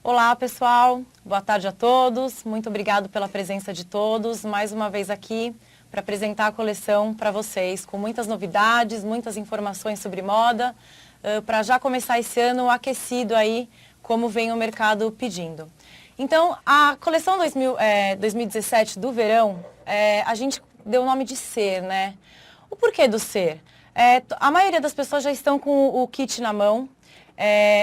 Olá, pessoal. Boa tarde a todos. Muito obrigado pela presença de todos. Mais uma vez aqui para apresentar a coleção para vocês, com muitas novidades, muitas informações sobre moda, para já começar esse ano aquecido aí, como vem o mercado pedindo. Então, a coleção 2017 do verão, a gente deu o nome de Ser, né? O porquê do Ser? A maioria das pessoas já estão com o kit na mão,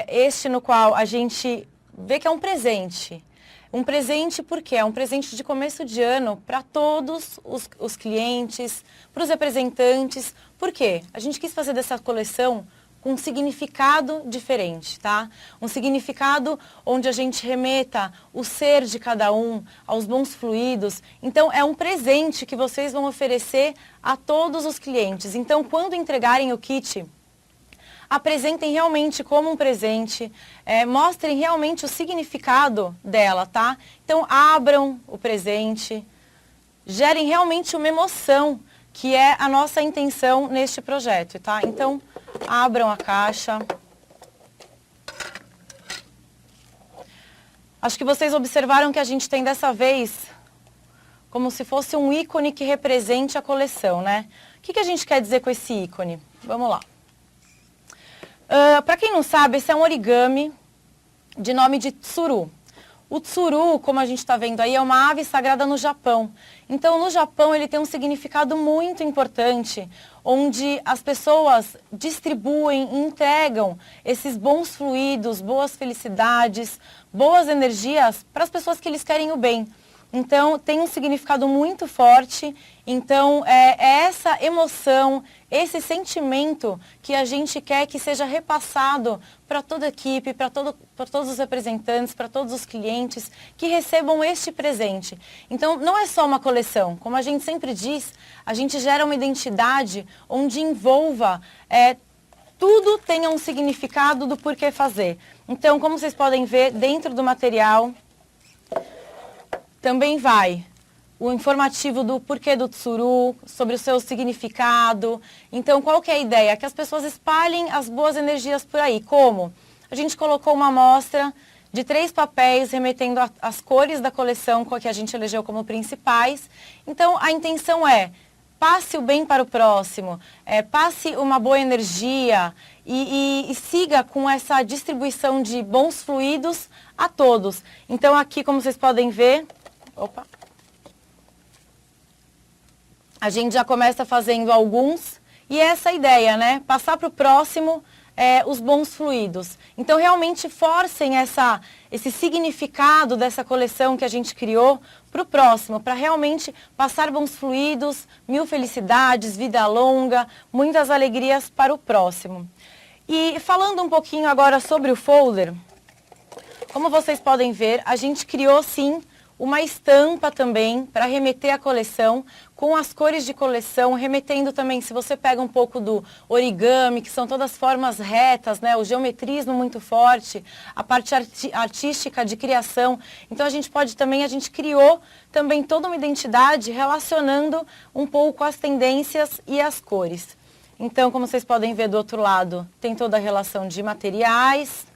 este no qual a gente vê que é um presente. Um presente porque é um presente de começo de ano para todos os clientes, para os representantes. Por quê? A gente quis fazer dessa coleção com um significado diferente, tá? Um significado onde a gente remeta o ser de cada um, aos bons fluidos. Então, é um presente que vocês vão oferecer a todos os clientes. Então, quando entregarem o kit, apresentem realmente como um presente, mostrem realmente o significado dela, tá? Então, abram o presente, gerem realmente uma emoção, que é a nossa intenção neste projeto, tá? Então, abram a caixa. Acho que vocês observaram que a gente tem dessa vez como se fosse um ícone que represente a coleção, né? O que a gente quer dizer com esse ícone? Vamos lá. Para quem não sabe, esse é um origami de nome de tsuru. O tsuru, como a gente está vendo aí, é uma ave sagrada no Japão. Então, no Japão, ele tem um significado muito importante, onde as pessoas distribuem e entregam esses bons fluidos, boas felicidades, boas energias para as pessoas que eles querem o bem. Então, tem um significado muito forte. Então, é essa emoção, esse sentimento que a gente quer que seja repassado para toda a equipe, para todos os representantes, para todos os clientes que recebam este presente. Então, não é só uma coleção. Como a gente sempre diz, a gente gera uma identidade onde envolva tudo tenha um significado do porquê fazer. Então, como vocês podem ver, dentro do material também vai o informativo do porquê do tsuru, sobre o seu significado. Então, qual que é a ideia? Que as pessoas espalhem as boas energias por aí. Como? A gente colocou uma amostra de 3 papéis remetendo às cores da coleção que a gente elegeu como principais. Então, a intenção é: passe o bem para o próximo, passe uma boa energia e siga com essa distribuição de bons fluidos a todos. Então, aqui, como vocês podem ver, a gente já começa fazendo alguns, e essa é a ideia, né? Passar para o próximo os bons fluidos. Então, realmente forcem esse significado dessa coleção que a gente criou para o próximo, para realmente passar bons fluidos, 1000 felicidades, vida longa, muitas alegrias para o próximo. E falando um pouquinho agora sobre o folder, como vocês podem ver, a gente criou sim uma estampa também para remeter à coleção, com as cores de coleção, remetendo também, se você pega um pouco do origami, que são todas formas retas, né, o geometrismo muito forte, a parte artística de criação. Então, a gente criou também toda uma identidade relacionando um pouco as tendências e as cores. Então, como vocês podem ver do outro lado, tem toda a relação de materiais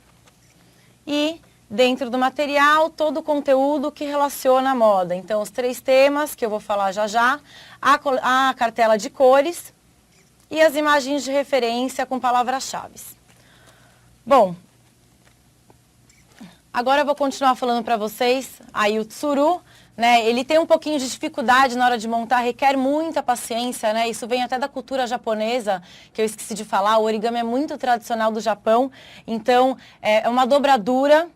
e dentro do material, todo o conteúdo que relaciona a moda. Então, os 3 temas, que eu vou falar já já, a cartela de cores e as imagens de referência com palavras-chave. Bom, agora eu vou continuar falando para vocês, aí o tsuru, né, ele tem um pouquinho de dificuldade na hora de montar, requer muita paciência, né, isso vem até da cultura japonesa, que eu esqueci de falar, o origami é muito tradicional do Japão, então é uma dobradura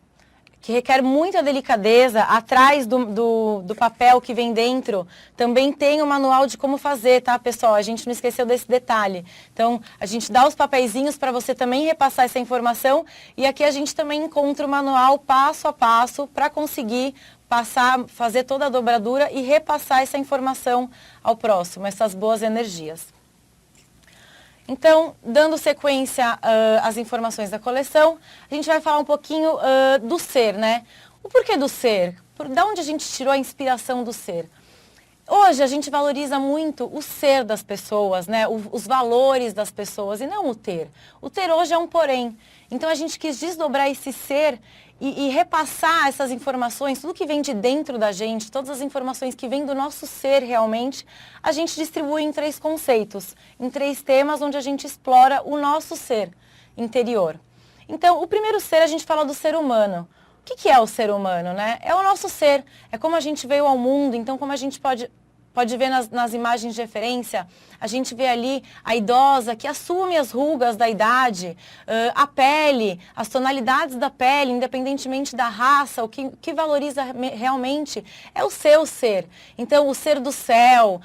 que requer muita delicadeza. Atrás do papel que vem dentro, também tem o manual de como fazer, tá, pessoal? A gente não esqueceu desse detalhe. Então, a gente dá os papeizinhos para você também repassar essa informação, e aqui a gente também encontra o manual passo a passo para conseguir fazer toda a dobradura e repassar essa informação ao próximo, essas boas energias. Então, dando sequência às informações da coleção, a gente vai falar um pouquinho do ser, né? O porquê do ser? Da onde a gente tirou a inspiração do ser? Hoje a gente valoriza muito o ser das pessoas, né? Os valores das pessoas e não o ter. O ter hoje é um porém. Então a gente quis desdobrar esse ser e repassar essas informações, tudo que vem de dentro da gente, todas as informações que vêm do nosso ser realmente, a gente distribui em 3 conceitos, em 3 temas onde a gente explora o nosso ser interior. Então, o primeiro ser, a gente fala do ser humano. O que é o ser humano, né? É o nosso ser, é como a gente veio ao mundo, então como a gente pode ver nas imagens de referência, a gente vê ali a idosa que assume as rugas da idade, a pele, as tonalidades da pele, independentemente da raça, o que valoriza realmente é o seu ser. Então, o ser do céu,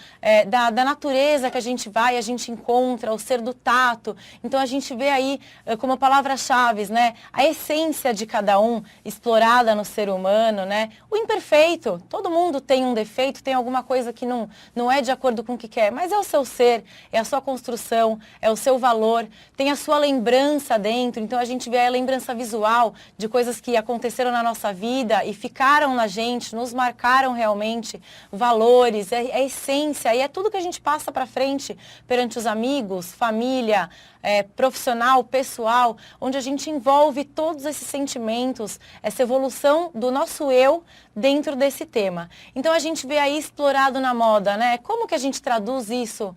da natureza que a gente encontra, o ser do tato. Então, a gente vê aí como palavras-chave, né? A essência de cada um explorada no ser humano, né? O imperfeito, todo mundo tem um defeito, tem alguma coisa que não é de acordo com o que quer, mas é o seu ser, é a sua construção, é o seu valor, tem a sua lembrança dentro, então a gente vê a lembrança visual de coisas que aconteceram na nossa vida e ficaram na gente, nos marcaram realmente, valores, é a essência e é tudo que a gente passa para frente perante os amigos, família, profissional, pessoal, onde a gente envolve todos esses sentimentos, essa evolução do nosso eu dentro desse tema. Então a gente vê aí explorado na moda, né? Como que a gente traduz isso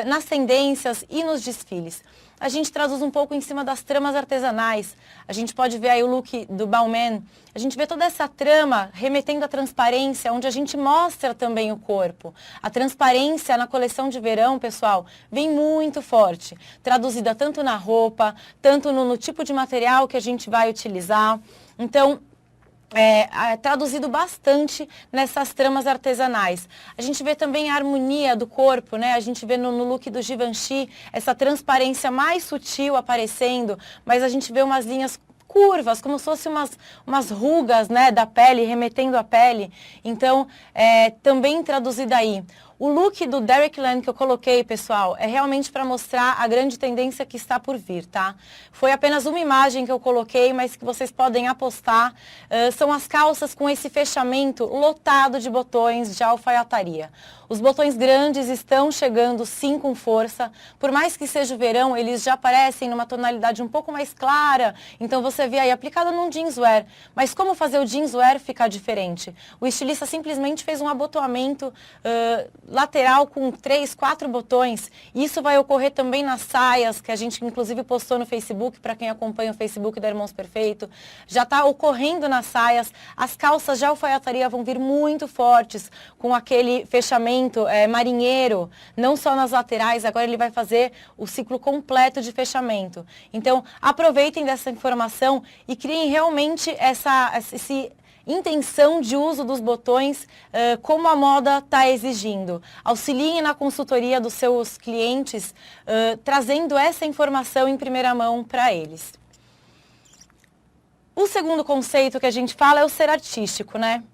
nas tendências e nos desfiles? A gente traduz um pouco em cima das tramas artesanais. A gente pode ver aí o look do Balmain. A gente vê toda essa trama remetendo à transparência, onde a gente mostra também o corpo. A transparência na coleção de verão, pessoal, vem muito forte. Traduzida tanto na roupa, tanto no tipo de material que a gente vai utilizar. Então, traduzido bastante nessas tramas artesanais. A gente vê também a harmonia do corpo, né? A gente vê no look do Givenchy essa transparência mais sutil aparecendo, mas a gente vê umas linhas curvas, como se fossem umas rugas, né, da pele, remetendo à pele. Então, também traduzido aí. O look do Derek Land que eu coloquei, pessoal, é realmente para mostrar a grande tendência que está por vir, tá? Foi apenas uma imagem que eu coloquei, mas que vocês podem apostar. São as calças com esse fechamento lotado de botões de alfaiataria. Os botões grandes estão chegando sim com força. Por mais que seja o verão, eles já aparecem numa tonalidade um pouco mais clara. Então você vê aí aplicado num jeanswear. Mas como fazer o jeanswear ficar diferente? O estilista simplesmente fez um abotoamento lateral com 3, 4 botões. Isso vai ocorrer também nas saias, que a gente inclusive postou no Facebook, para quem acompanha o Facebook da Irmãos Perfeito. Já está ocorrendo nas saias. As calças de alfaiataria vão vir muito fortes, com aquele fechamento marinheiro, não só nas laterais, agora ele vai fazer o ciclo completo de fechamento. Então, aproveitem dessa informação e criem realmente essa intenção de uso dos botões como a moda está exigindo. Auxiliem na consultoria dos seus clientes, trazendo essa informação em primeira mão para eles. O segundo conceito que a gente fala é o ser artístico, né?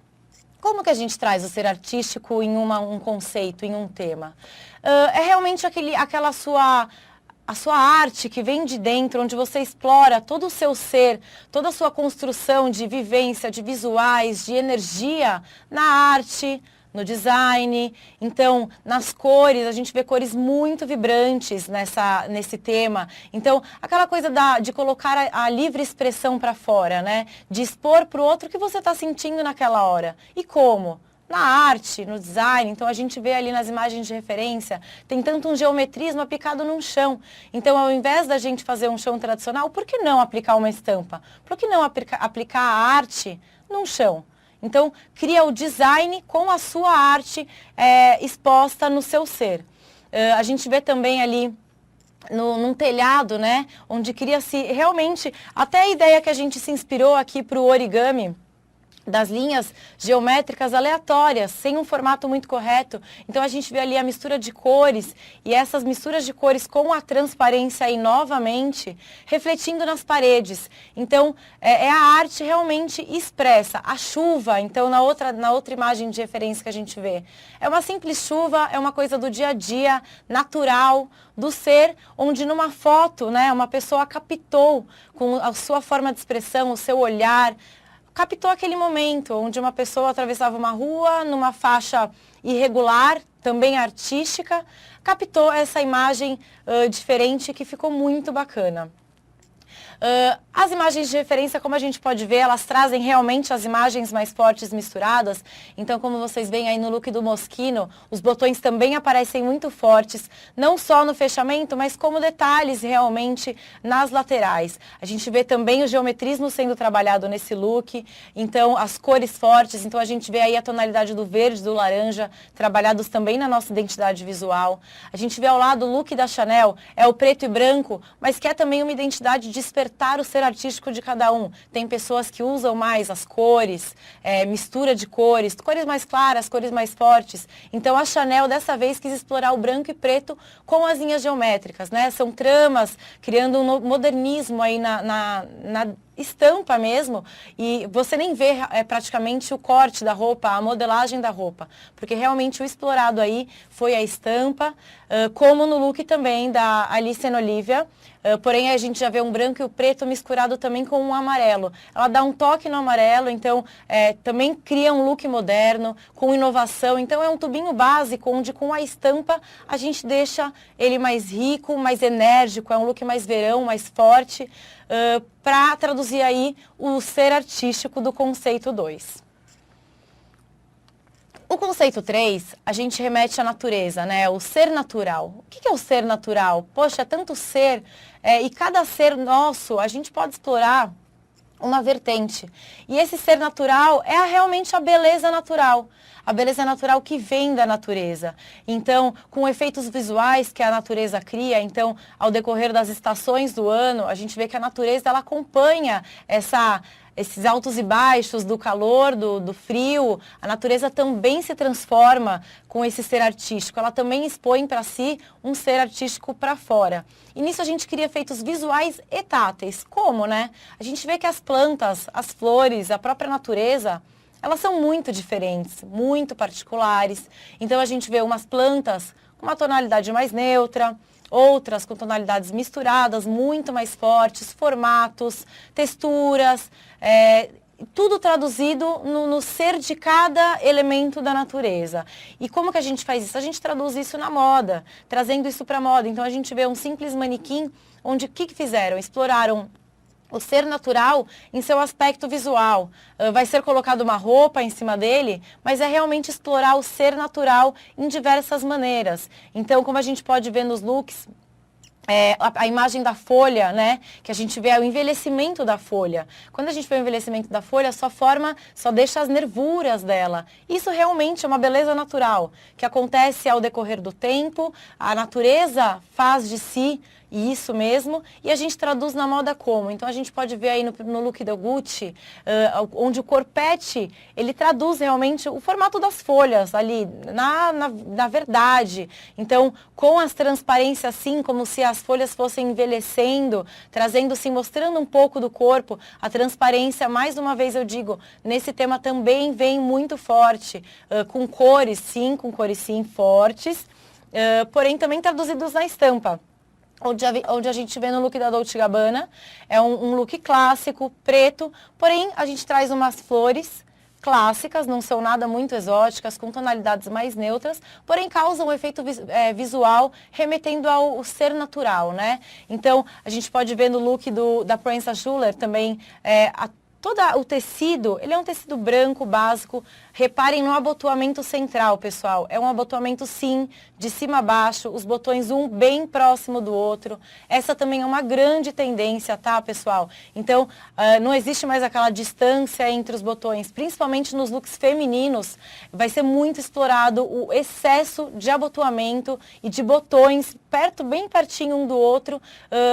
Como que a gente traz o ser artístico em um conceito, em um tema? É realmente a sua arte que vem de dentro, onde você explora todo o seu ser, toda a sua construção de vivência, de visuais, de energia na arte, no design. Então, nas cores, a gente vê cores muito vibrantes nesse tema. Então, aquela coisa de colocar a livre expressão para fora, né? De expor para o outro o que você está sentindo naquela hora. E como? Na arte, no design, então a gente vê ali nas imagens de referência, tem tanto um geometrismo aplicado num chão. Então, ao invés da gente fazer um chão tradicional, por que não aplicar uma estampa? Por que não aplicar a arte num chão? Então, cria o design com a sua arte exposta no seu ser. A gente vê também ali num telhado, né, onde cria-se realmente, até a ideia que a gente se inspirou aqui para o origami, das linhas geométricas aleatórias, sem um formato muito correto. Então a gente vê ali a mistura de cores e essas misturas de cores com a transparência aí novamente, refletindo nas paredes. Então é a arte realmente expressa. A chuva, então na outra imagem de referência que a gente vê, é uma simples chuva, é uma coisa do dia a dia, natural, do ser, onde numa foto, né, uma pessoa captou com a sua forma de expressão, o seu olhar, captou aquele momento onde uma pessoa atravessava uma rua numa faixa irregular, também artística, captou essa imagem diferente que ficou muito bacana. As imagens de referência, como a gente pode ver, elas trazem realmente as imagens mais fortes misturadas. Então, como vocês veem aí no look do Moschino, os botões também aparecem muito fortes, não só no fechamento, mas como detalhes realmente nas laterais. A gente vê também o geometrismo sendo trabalhado nesse look, então as cores fortes, então a gente vê aí a tonalidade do verde, do laranja, trabalhados também na nossa identidade visual. A gente vê ao lado o look da Chanel, é o preto e branco, mas que é também uma identidade despertar o ser artístico de cada um. Tem pessoas que usam mais as cores, mistura de cores, cores mais claras, cores mais fortes. Então a Chanel dessa vez quis explorar o branco e preto com as linhas geométricas, né? São tramas, criando um modernismo aí na estampa mesmo, e você nem vê praticamente o corte da roupa, a modelagem da roupa, porque realmente o explorado aí foi a estampa, como no look também da Alice and Olivia, porém a gente já vê um branco e o preto misturado também com um amarelo. Ela dá um toque no amarelo, então também cria um look moderno, com inovação, então é um tubinho básico, onde com a estampa a gente deixa ele mais rico, mais enérgico, é um look mais verão, mais forte, para traduzir aí o ser artístico do conceito 2. O conceito 3, a gente remete à natureza, né? O ser natural. O que é o ser natural? Poxa, é tanto ser, e cada ser nosso, a gente pode explorar uma vertente. E esse ser natural é realmente a beleza natural. A beleza natural que vem da natureza. Então, com efeitos visuais que a natureza cria, então, ao decorrer das estações do ano, a gente vê que a natureza ela acompanha esses altos e baixos do calor, do frio. A natureza também se transforma com esse ser artístico. Ela também expõe para si um ser artístico para fora. E nisso a gente cria efeitos visuais e táteis. Como, né? A gente vê que as plantas, as flores, a própria natureza, elas são muito diferentes, muito particulares. Então a gente vê umas plantas com uma tonalidade mais neutra, outras com tonalidades misturadas, muito mais fortes, formatos, texturas, tudo traduzido no ser de cada elemento da natureza. E como que a gente faz isso? A gente traduz isso na moda, trazendo isso para a moda. Então a gente vê um simples manequim, onde o que fizeram? Exploraram o ser natural em seu aspecto visual. Vai ser colocado uma roupa em cima dele, mas é realmente explorar o ser natural em diversas maneiras. Então, como a gente pode ver nos looks, a imagem da folha, né? Que a gente vê o envelhecimento da folha. Quando a gente vê o envelhecimento da folha, só deixa as nervuras dela. Isso realmente é uma beleza natural, que acontece ao decorrer do tempo, a natureza faz de si isso mesmo, e a gente traduz na moda como? Então a gente pode ver aí no look do Gucci, onde o corpete, ele traduz realmente o formato das folhas ali, na verdade. Então, com as transparências assim, como se as folhas fossem envelhecendo, trazendo-se, mostrando um pouco do corpo, a transparência, mais uma vez eu digo, nesse tema também vem muito forte, com cores sim, fortes, porém também traduzidos na estampa. Onde a gente vê no look da Dolce & Gabbana, é um look clássico, preto, porém a gente traz umas flores clássicas, não são nada muito exóticas, com tonalidades mais neutras, porém causam um efeito visual remetendo ao ser natural, né? Então, a gente pode ver no look da Prince Schuller também, todo o tecido, ele é um tecido branco, básico. Reparem no abotoamento central, pessoal. É um abotoamento, sim, de cima a baixo, os botões um bem próximo do outro. Essa também é uma grande tendência, tá, pessoal? Então, não existe mais aquela distância entre os botões, principalmente nos looks femininos. Vai ser muito explorado o excesso de abotoamento e de botões bem pertinho um do outro,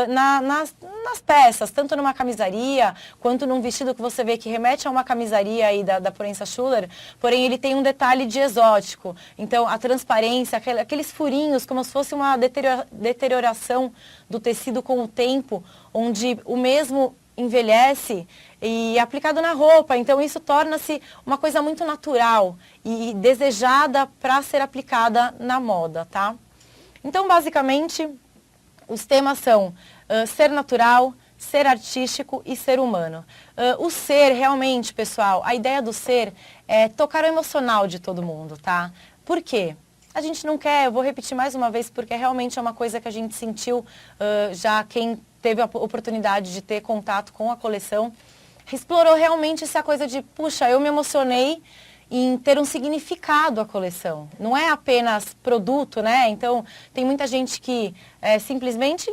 nas peças, tanto numa camisaria, quanto num vestido que você vê que remete a uma camisaria aí da Prince Schuller, porém ele tem um detalhe de exótico. Então a transparência, aqueles furinhos, como se fosse uma deterioração do tecido com o tempo, onde o mesmo envelhece e é aplicado na roupa. Então isso torna-se uma coisa muito natural e desejada para ser aplicada na moda, tá? Então basicamente os temas são ser natural, ser artístico e ser humano. O ser, realmente, pessoal, a ideia do ser é tocar o emocional de todo mundo, tá? Por quê? A gente não quer, eu vou repetir mais uma vez, porque realmente é uma coisa que a gente sentiu, já quem teve a oportunidade de ter contato com a coleção, explorou realmente essa coisa de, puxa, eu me emocionei em ter um significado a coleção. Não é apenas produto, né? Então, tem muita gente que simplesmente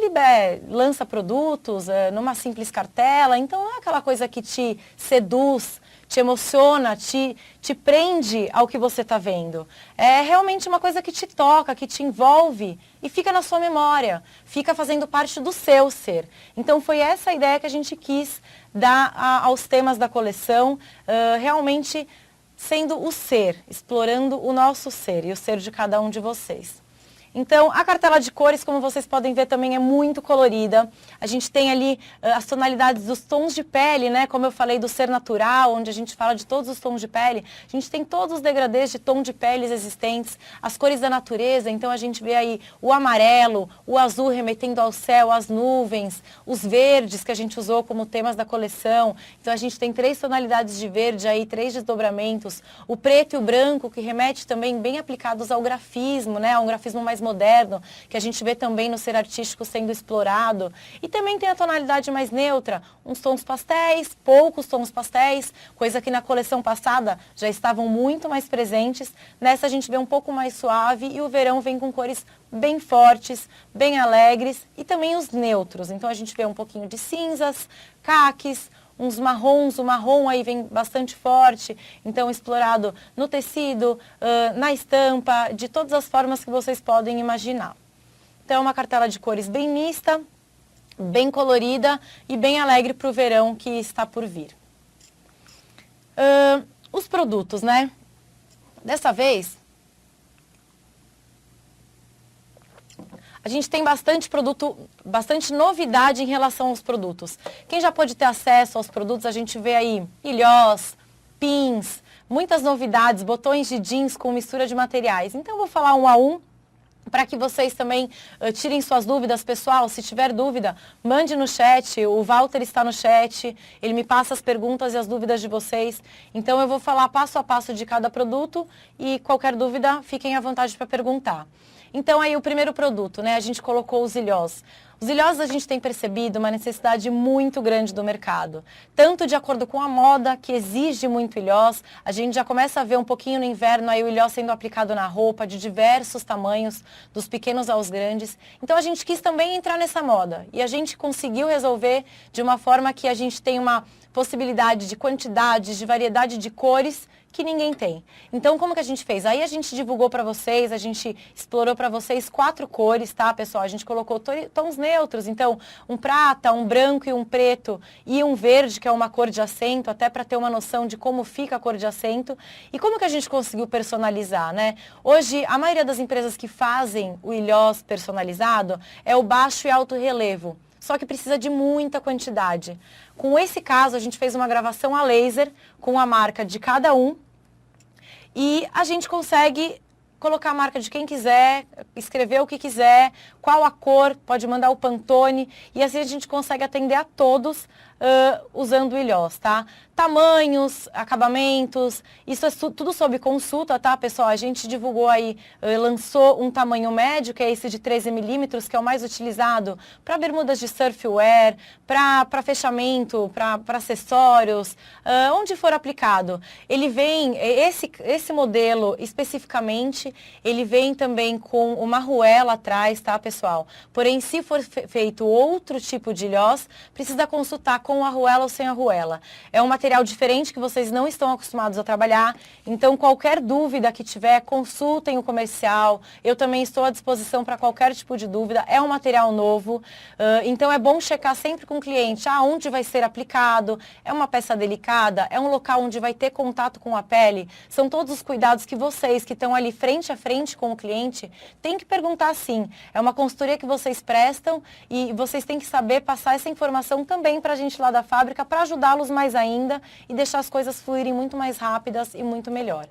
lança produtos numa simples cartela. Então, não é aquela coisa que te seduz, te emociona, te prende ao que você está vendo. É realmente uma coisa que te toca, que te envolve e fica na sua memória, fica fazendo parte do seu ser. Então, foi essa a ideia que a gente quis dar aos temas da coleção, realmente sendo o ser, explorando o nosso ser e o ser de cada um de vocês. Então, a cartela de cores, como vocês podem ver, também é muito colorida. A gente tem ali as tonalidades dos tons de pele, né? Como eu falei do ser natural, onde a gente fala de todos os tons de pele. A gente tem todos os degradês de tom de peles existentes, as cores da natureza. Então, a gente vê aí o amarelo, o azul remetendo ao céu, as nuvens, os verdes que a gente usou como temas da coleção. Então, a gente tem 3 tonalidades de verde aí, 3 desdobramentos. O preto e o branco, que remete também bem aplicados ao grafismo, né? A um grafismo mais moderno, que a gente vê também no ser artístico sendo explorado. E também tem a tonalidade mais neutra, uns tons pastéis, poucos tons pastéis, coisa que na coleção passada já estavam muito mais presentes. Nessa a gente vê um pouco mais suave e o verão vem com cores bem fortes, bem alegres e também os neutros. Então a gente vê um pouquinho de cinzas, caques, uns marrons, o marrom aí vem bastante forte, então explorado no tecido, na estampa, de todas as formas que vocês podem imaginar. Então é uma cartela de cores bem mista, bem colorida e bem alegre para o verão que está por vir. Os produtos, né? Dessa vez, a gente tem bastante produto, bastante novidade em relação aos produtos. Quem já pôde ter acesso aos produtos, a gente vê aí ilhós, pins, muitas novidades, botões de jeans com mistura de materiais. Então eu vou falar um a um, para que vocês também tirem suas dúvidas. Pessoal, se tiver dúvida, mande no chat, o Walter está no chat, ele me passa as perguntas e as dúvidas de vocês. Então eu vou falar passo a passo de cada produto e qualquer dúvida, fiquem à vontade para perguntar. Então aí o primeiro produto, né, a gente colocou os ilhós. Os ilhós a gente tem percebido uma necessidade muito grande do mercado. Tanto de acordo com a moda, que exige muito ilhós, a gente já começa a ver um pouquinho no inverno aí o ilhó sendo aplicado na roupa de diversos tamanhos, dos pequenos aos grandes. Então a gente quis também entrar nessa moda e a gente conseguiu resolver de uma forma que a gente tem uma possibilidade de quantidade, de variedade de cores que ninguém tem. Então, como que a gente fez? Aí a gente divulgou para vocês, a gente explorou para vocês 4 cores, tá, pessoal? A gente colocou tons neutros, então um prata, um branco e um preto e um verde, que é uma cor de acento, até para ter uma noção de como fica a cor de acento. E como que a gente conseguiu personalizar, né? Hoje, a maioria das empresas que fazem o ilhós personalizado é o baixo e alto relevo. Só que precisa de muita quantidade. Com esse caso, a gente fez uma gravação a laser com a marca de cada um e a gente consegue colocar a marca de quem quiser, escrever o que quiser, qual a cor, pode mandar o Pantone e assim a gente consegue atender a todos usando o ilhós, tá? Tamanhos, acabamentos, isso é tudo sob consulta, tá, pessoal? A gente divulgou aí, lançou um tamanho médio, que é esse de 13 milímetros, que é o mais utilizado para bermudas de surfwear, para fechamento, para acessórios, onde for aplicado. Ele vem, esse modelo especificamente, ele vem também com uma arruela atrás, tá, pessoal? Porém, se for feito outro tipo de ilhós, precisa consultar com arruela ou sem arruela. É um material diferente que vocês não estão acostumados a trabalhar, então qualquer dúvida que tiver, consultem o comercial. Eu também estou à disposição para qualquer tipo de dúvida. É um material novo, então é bom checar sempre com o cliente onde vai ser aplicado, é uma peça delicada, é um local onde vai ter contato com a pele. São todos os cuidados que vocês que estão ali frente a frente com o cliente têm que perguntar sim. É uma consultoria que vocês prestam e vocês têm que saber passar essa informação também para a gente lá da fábrica para ajudá-los mais ainda e deixar as coisas fluírem muito mais rápidas e muito melhor.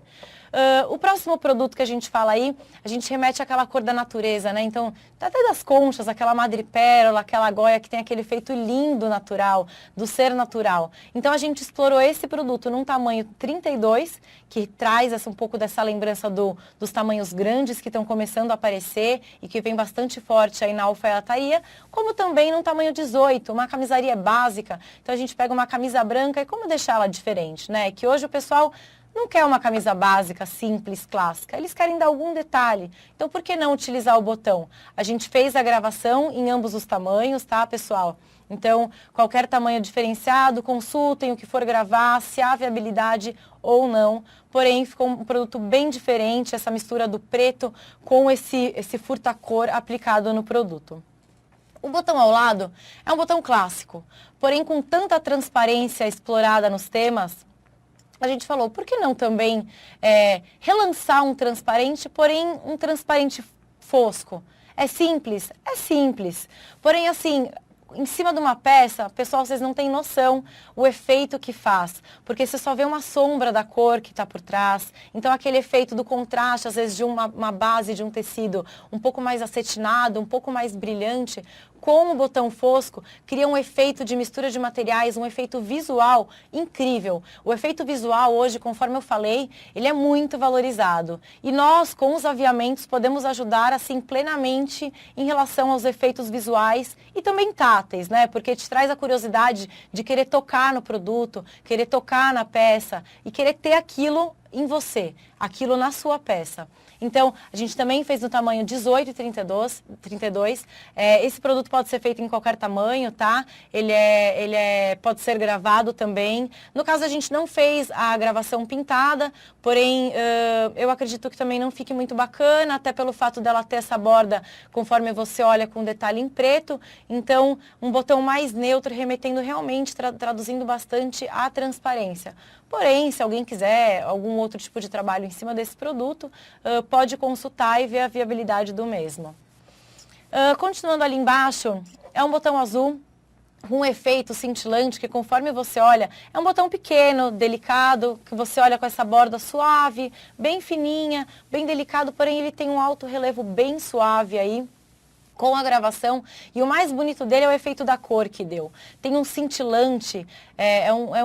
O próximo produto que a gente fala aí, a gente remete àquela cor da natureza, né? Então, até das conchas, aquela madrepérola, aquela goia que tem aquele efeito lindo natural, do ser natural. Então, a gente explorou esse produto num tamanho 32, que traz um pouco dessa lembrança dos tamanhos grandes que estão começando a aparecer e que vem bastante forte aí na alfaiataria, como também num tamanho 18, uma camisaria básica. Então, a gente pega uma camisa branca e como deixar ela diferente, né? Que hoje o pessoal não quer uma camisa básica, simples, clássica. Eles querem dar algum detalhe. Então, por que não utilizar o botão? A gente fez a gravação em ambos os tamanhos, tá, pessoal? Então, qualquer tamanho diferenciado, consultem o que for gravar, se há viabilidade ou não. Porém, ficou um produto bem diferente, essa mistura do preto com esse furta-cor aplicado no produto. O botão ao lado é um botão clássico, porém com tanta transparência explorada nos temas, a gente falou, por que não também relançar um transparente, porém um transparente fosco? É simples? É simples. Porém, assim, em cima de uma peça, pessoal, vocês não têm noção o efeito que faz. Porque você só vê uma sombra da cor que está por trás. Então, aquele efeito do contraste, às vezes, de uma base de um tecido um pouco mais acetinado, um pouco mais brilhante, com o botão fosco, cria um efeito de mistura de materiais, um efeito visual incrível. O efeito visual hoje, conforme eu falei, ele é muito valorizado. E nós, com os aviamentos, podemos ajudar assim plenamente em relação aos efeitos visuais e também táteis, né? Porque te traz a curiosidade de querer tocar no produto, querer tocar na peça e querer ter aquilo em você, aquilo na sua peça. Então, a gente também fez no tamanho 18 e 32. Esse produto pode ser feito em qualquer tamanho, tá? Ele pode ser gravado também. No caso, a gente não fez a gravação pintada, porém, eu acredito que também não fique muito bacana, até pelo fato dela ter essa borda, conforme você olha, com detalhe em preto. Então, um botão mais neutro, remetendo realmente, traduzindo bastante a transparência. Porém, se alguém quiser algum outro tipo de trabalho em cima desse produto, pode consultar e ver a viabilidade do mesmo. Continuando ali embaixo, é um botão azul, um efeito cintilante que conforme você olha, é um botão pequeno, delicado, que você olha com essa borda suave, bem fininha, bem delicado, porém ele tem um alto relevo bem suave aí, com a gravação, e o mais bonito dele é o efeito da cor que deu. Tem um cintilante,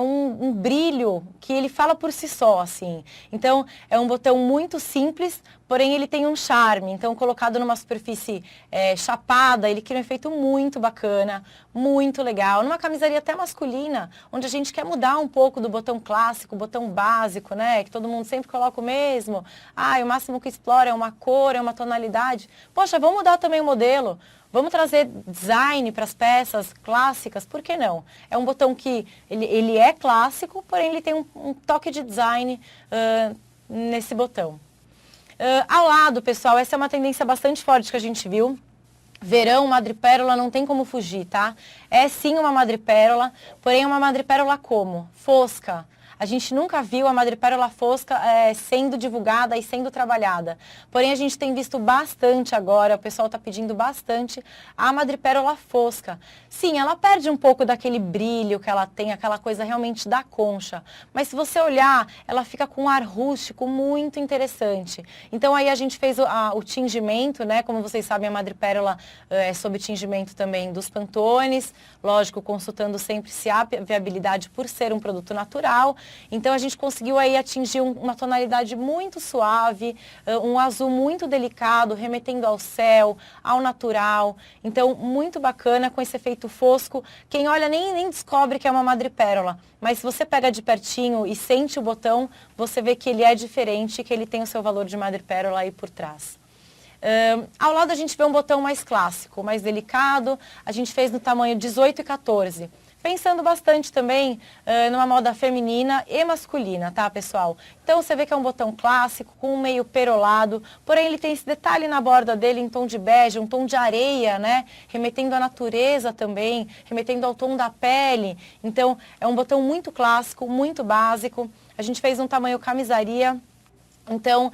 um brilho que ele fala por si só, assim. Então, é um botão muito simples, porém ele tem um charme. Então, colocado numa superfície chapada, ele cria um efeito muito bacana, muito legal. Numa camisaria até masculina, onde a gente quer mudar um pouco do botão clássico, botão básico, né? Que todo mundo sempre coloca o mesmo. O máximo que explora é uma cor, é uma tonalidade. Poxa, vamos mudar também o modelo. Vamos trazer design para as peças clássicas, por que não? É um botão que ele é clássico, porém ele tem um toque de design nesse botão. Ao lado, pessoal, essa é uma tendência bastante forte que a gente viu. Verão, madrepérola, não tem como fugir, tá? É sim uma madrepérola, porém é uma madrepérola como? Fosca. A gente nunca viu a madrepérola fosca sendo divulgada e sendo trabalhada. Porém, a gente tem visto bastante agora, o pessoal está pedindo bastante a madrepérola fosca. Sim, ela perde um pouco daquele brilho que ela tem, aquela coisa realmente da concha. Mas se você olhar, ela fica com um ar rústico muito interessante. Então, aí a gente fez o tingimento, né? Como vocês sabem, a madrepérola é sob tingimento também dos Pantones. Lógico, consultando sempre se há viabilidade por ser um produto natural. Então, a gente conseguiu aí atingir uma tonalidade muito suave, um azul muito delicado, remetendo ao céu, ao natural. Então, muito bacana com esse efeito fosco. Quem olha nem descobre que é uma madrepérola, mas se você pega de pertinho e sente o botão, você vê que ele é diferente, que ele tem o seu valor de madrepérola aí por trás. Ao lado a gente vê um botão mais clássico, mais delicado. A gente fez no tamanho 18 e 14. Pensando bastante também numa moda feminina e masculina, tá, pessoal? Então, você vê que é um botão clássico, com um meio perolado, porém ele tem esse detalhe na borda dele em tom de bege, um tom de areia, né? Remetendo à natureza também, remetendo ao tom da pele. Então, é um botão muito clássico, muito básico. A gente fez um tamanho camisaria, Então,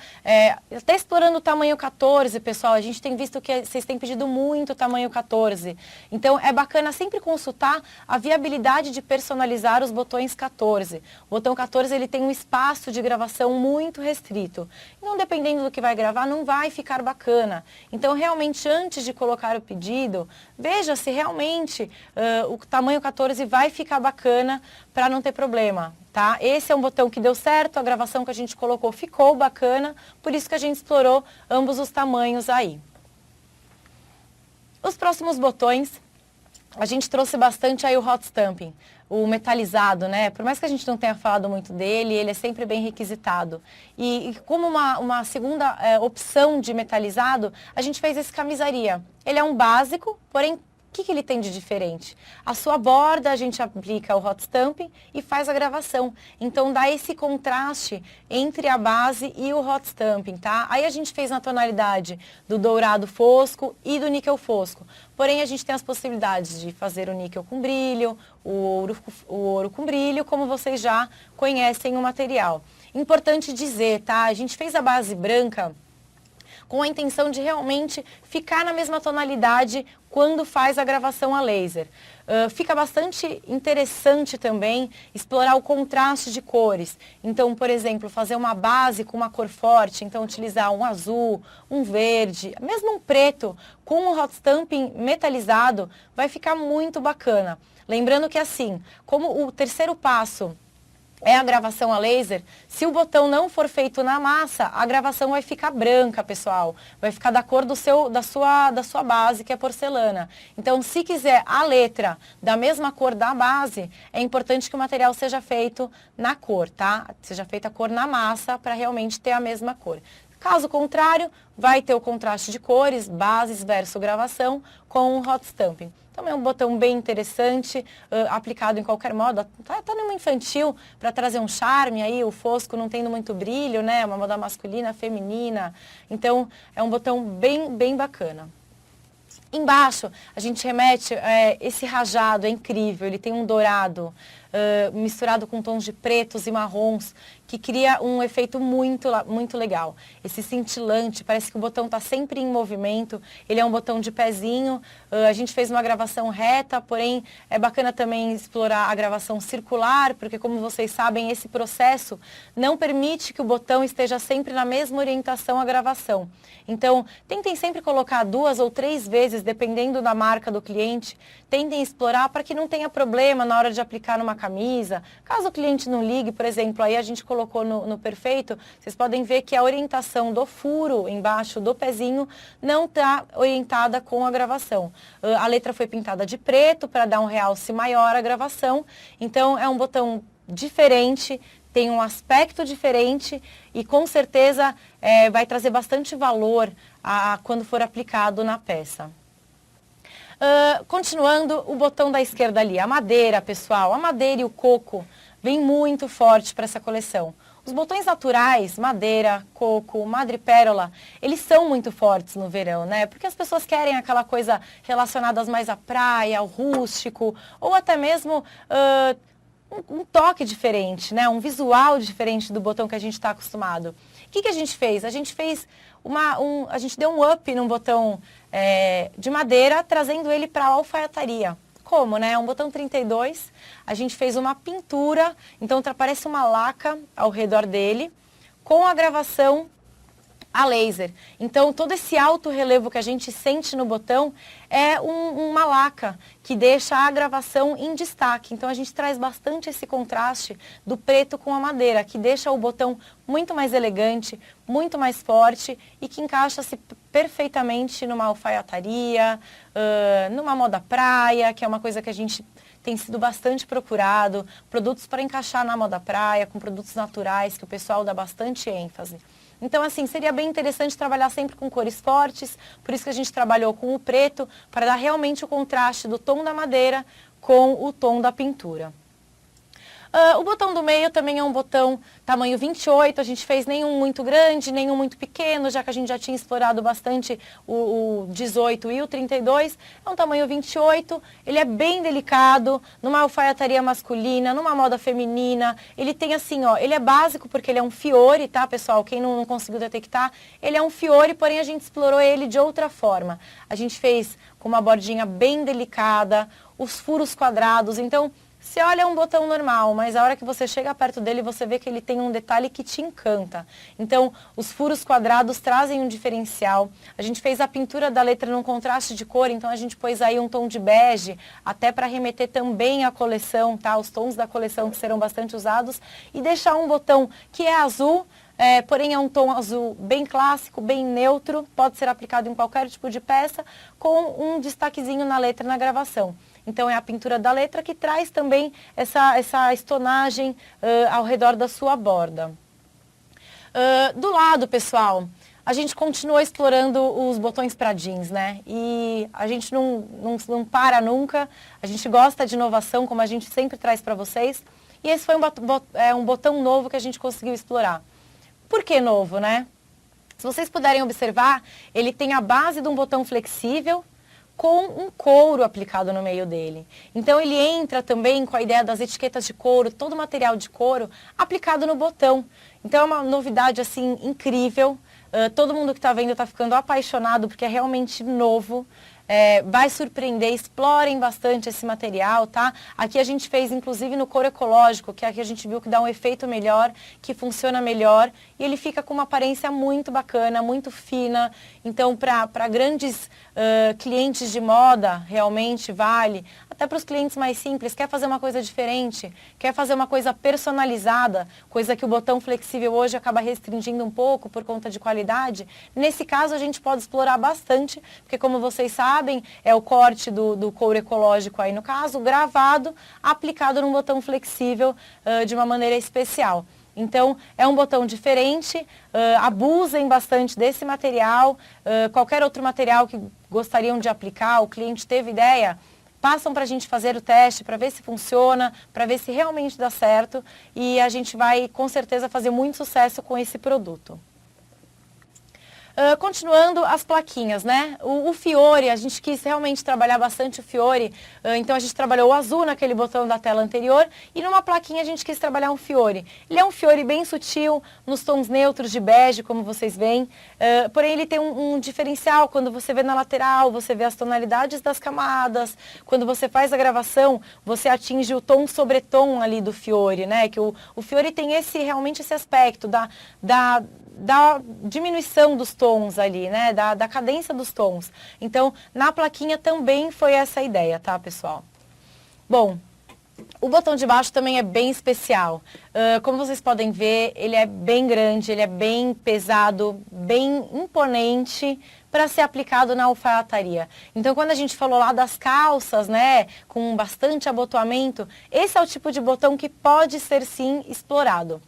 até explorando o tamanho 14, pessoal, a gente tem visto que vocês têm pedido muito o tamanho 14. Então, é bacana sempre consultar a viabilidade de personalizar os botões 14. O botão 14, ele tem um espaço de gravação muito restrito. Então, dependendo do que vai gravar, não vai ficar bacana. Então, realmente, antes de colocar o pedido, veja se realmente o tamanho 14 vai ficar bacana para não ter problema. Tá? Esse é um botão que deu certo, a gravação que a gente colocou ficou bacana, por isso que a gente explorou ambos os tamanhos aí. Os próximos botões, a gente trouxe bastante aí o hot stamping, o metalizado, né? Por mais que a gente não tenha falado muito dele, ele é sempre bem requisitado. E como uma segunda opção de metalizado, a gente fez esse camisaria. Ele é um básico, porém, o que ele tem de diferente? A sua borda, a gente aplica o hot stamping e faz a gravação. Então, dá esse contraste entre a base e o hot stamping, tá? Aí a gente fez na tonalidade do dourado fosco e do níquel fosco. Porém, a gente tem as possibilidades de fazer o níquel com brilho, o ouro com brilho, como vocês já conhecem o material. Importante dizer, tá? A gente fez a base branca com a intenção de realmente ficar na mesma tonalidade quando faz a gravação a laser. Fica bastante interessante também explorar o contraste de cores. Então, por exemplo, fazer uma base com uma cor forte, então utilizar um azul, um verde, mesmo um preto, com o hot stamping metalizado, vai ficar muito bacana. Lembrando que assim, como o terceiro passo é a gravação a laser, se o botão não for feito na massa, a gravação vai ficar branca, pessoal. Vai ficar da cor da sua base, que é porcelana. Então, se quiser a letra da mesma cor da base, é importante que o material seja feito na cor, tá? Seja feita a cor na massa para realmente ter a mesma cor. Caso contrário, vai ter o contraste de cores, bases versus gravação, com o hot stamping. Também é um botão bem interessante, aplicado em qualquer moda, tá numa infantil, para trazer um charme aí, o fosco não tendo muito brilho, né? Uma moda masculina, feminina. Então, é um botão bem bacana. Embaixo, a gente remete, esse rajado é incrível, ele tem um dourado misturado com tons de pretos e marrons, que cria um efeito muito legal. Esse cintilante, parece que o botão está sempre em movimento, ele é um botão de pezinho, a gente fez uma gravação reta, porém é bacana também explorar a gravação circular, porque como vocês sabem, esse processo não permite que o botão esteja sempre na mesma orientação à gravação. Então, tentem sempre colocar 2 ou 3 vezes, dependendo da marca do cliente, tentem explorar para que não tenha problema na hora de aplicar numa camisa. Caso o cliente não ligue, por exemplo, aí a gente colocou no perfeito, vocês podem ver que a orientação do furo embaixo do pezinho não está orientada com a gravação. A letra foi pintada de preto para dar um realce maior à gravação, então é um botão diferente, tem um aspecto diferente e com certeza vai trazer bastante valor quando for aplicado na peça. Continuando, o botão da esquerda ali, a madeira, pessoal, a madeira e o coco vem muito forte para essa coleção. Os botões naturais, madeira, coco, madrepérola, eles são muito fortes no verão, né? Porque as pessoas querem aquela coisa relacionada mais à praia, ao rústico, ou até mesmo um toque diferente, né? Um visual diferente do botão que a gente está acostumado. O que a gente fez? A gente fez a gente deu um up num botão de madeira, trazendo ele para a alfaiataria. Como, né? É um botão 32, a gente fez uma pintura, então parece uma laca ao redor dele, com a gravação a laser. Então, todo esse alto relevo que a gente sente no botão é uma laca que deixa a gravação em destaque. Então, a gente traz bastante esse contraste do preto com a madeira, que deixa o botão muito mais elegante, muito mais forte e que encaixa-se perfeitamente numa alfaiataria, numa moda praia, que é uma coisa que a gente tem sido bastante procurado, produtos para encaixar na moda praia, com produtos naturais, que o pessoal dá bastante ênfase. Então, assim, seria bem interessante trabalhar sempre com cores fortes, por isso que a gente trabalhou com o preto, para dar realmente o contraste do tom da madeira com o tom da pintura. O botão do meio também é um botão tamanho 28, a gente fez nenhum muito grande, nenhum muito pequeno, já que a gente já tinha explorado bastante o 18 e o 32. É um tamanho 28, ele é bem delicado, numa alfaiataria masculina, numa moda feminina. Ele tem assim, ó, ele é básico porque ele é um fiore, tá, pessoal? Quem não conseguiu detectar, ele é um fiore, porém a gente explorou ele de outra forma. A gente fez com uma bordinha bem delicada, os furos quadrados, então... Você olha um botão normal, mas a hora que você chega perto dele, você vê que ele tem um detalhe que te encanta. Então, os furos quadrados trazem um diferencial. A gente fez a pintura da letra num contraste de cor, então a gente pôs aí um tom de bege, até para remeter também à coleção, tá? Os tons da coleção que serão bastante usados. E deixar um botão que é azul, porém é um tom azul bem clássico, bem neutro, pode ser aplicado em qualquer tipo de peça, com um destaquezinho na letra na gravação. Então, é a pintura da letra que traz também essa estonagem ao redor da sua borda. Do lado, pessoal, a gente continua explorando os botões para jeans, né? E a gente não para nunca, a gente gosta de inovação, como a gente sempre traz para vocês. E esse foi um botão novo que a gente conseguiu explorar. Por que novo, né? Se vocês puderem observar, ele tem a base de um botão flexível, com um couro aplicado no meio dele. Então ele entra também com a ideia das etiquetas de couro, todo o material de couro aplicado no botão. Então é uma novidade assim incrível. Todo mundo que está vendo está ficando apaixonado porque é realmente novo. Vai surpreender, explorem bastante esse material, tá? Aqui a gente fez, inclusive, no couro ecológico, que aqui a gente viu que dá um efeito melhor, que funciona melhor, e ele fica com uma aparência muito bacana, muito fina. Então, para grandes clientes de moda, realmente vale. Até para os clientes mais simples, quer fazer uma coisa diferente, quer fazer uma coisa personalizada, coisa que o botão flexível hoje acaba restringindo um pouco por conta de qualidade. Nesse caso, a gente pode explorar bastante, porque como vocês sabem, é o corte do couro ecológico aí no caso, gravado, aplicado num botão flexível de uma maneira especial. Então, é um botão diferente, abusem bastante desse material, qualquer outro material que gostariam de aplicar, o cliente teve ideia, passam para a gente fazer o teste, para ver se funciona, para ver se realmente dá certo, e a gente vai, com certeza, fazer muito sucesso com esse produto. Continuando as plaquinhas, né? O fiore, a gente quis realmente trabalhar bastante o fiore, então a gente trabalhou o azul naquele botão da tela anterior e numa plaquinha a gente quis trabalhar um fiore. Ele é um fiore bem sutil, nos tons neutros de bege, como vocês veem, porém ele tem um diferencial, quando você vê na lateral, você vê as tonalidades das camadas, quando você faz a gravação, você atinge o tom sobre tom ali do fiore, né? Que o fiore tem realmente esse aspecto da diminuição dos tons ali, né? Da cadência dos tons. Então, na plaquinha também foi essa a ideia, tá, pessoal? Bom, o botão de baixo também é bem especial. Como vocês podem ver, ele é bem grande, ele é bem pesado, bem imponente para ser aplicado na alfaiataria. Então, quando a gente falou lá das calças, né, com bastante abotoamento, esse é o tipo de botão que pode ser, sim, explorado.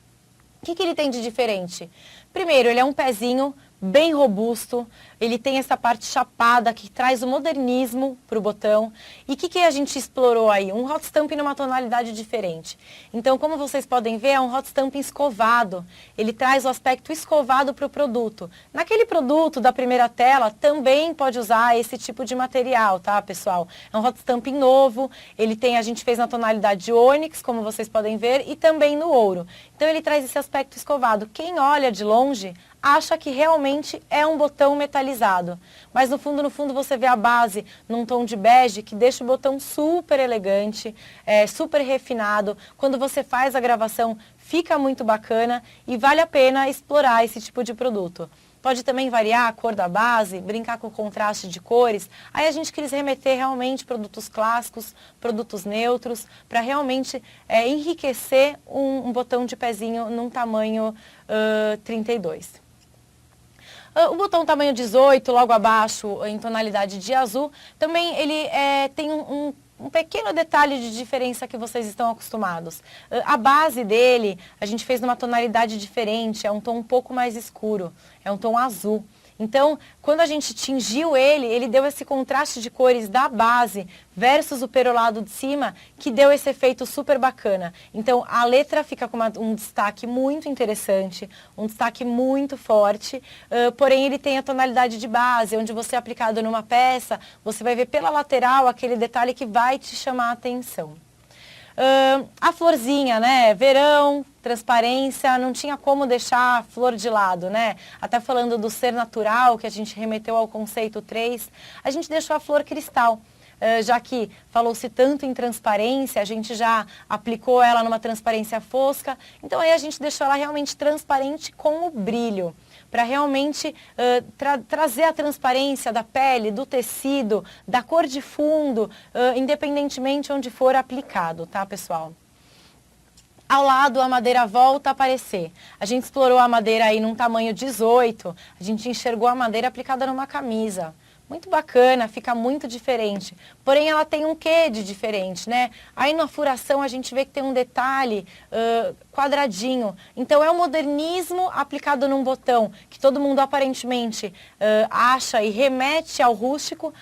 O que ele tem de diferente? Primeiro, ele é um pezinho bem robusto, ele tem essa parte chapada que traz o modernismo para o botão. E o que a gente explorou aí? Um hot stamp numa tonalidade diferente. Então, como vocês podem ver, é um hot stamp escovado. Ele traz o aspecto escovado para o produto. Naquele produto da primeira tela, também pode usar esse tipo de material, tá, pessoal? É um hot stamp novo, a gente fez na tonalidade de ônix, como vocês podem ver, e também no ouro. Então, ele traz esse aspecto escovado. Quem olha de longe acha que realmente é um botão metalizado. Mas no fundo você vê a base num tom de bege que deixa o botão super elegante, super refinado. Quando você faz a gravação, fica muito bacana e vale a pena explorar esse tipo de produto. Pode também variar a cor da base, brincar com o contraste de cores. Aí a gente quis remeter realmente produtos clássicos, produtos neutros, para realmente enriquecer um botão de pezinho num tamanho 32. O botão tamanho 18, logo abaixo, em tonalidade de azul, também ele tem um pequeno detalhe de diferença que vocês estão acostumados. A base dele, a gente fez numa tonalidade diferente, é um tom um pouco mais escuro, é um tom azul. Então, quando a gente tingiu ele deu esse contraste de cores da base versus o perolado de cima, que deu esse efeito super bacana. Então, a letra fica com um destaque muito interessante, um destaque muito forte, porém ele tem a tonalidade de base, onde você aplicado numa peça, você vai ver pela lateral aquele detalhe que vai te chamar a atenção. A florzinha, né? Verão, transparência, não tinha como deixar a flor de lado, né? Até falando do ser natural, que a gente remeteu ao conceito 3, a gente deixou a flor cristal. Já que falou-se tanto em transparência, a gente já aplicou ela numa transparência fosca, então aí a gente deixou ela realmente transparente com o brilho, para realmente trazer a transparência da pele, do tecido, da cor de fundo, independentemente onde for aplicado, tá, pessoal? Ao lado, a madeira volta a aparecer. A gente explorou a madeira aí num tamanho 18, a gente enxergou a madeira aplicada numa camisa. Muito bacana, fica muito diferente. Porém, ela tem um quê de diferente, né? Aí na furação a gente vê que tem um detalhe quadradinho. Então é o modernismo aplicado num botão, que todo mundo aparentemente acha e remete ao rústico,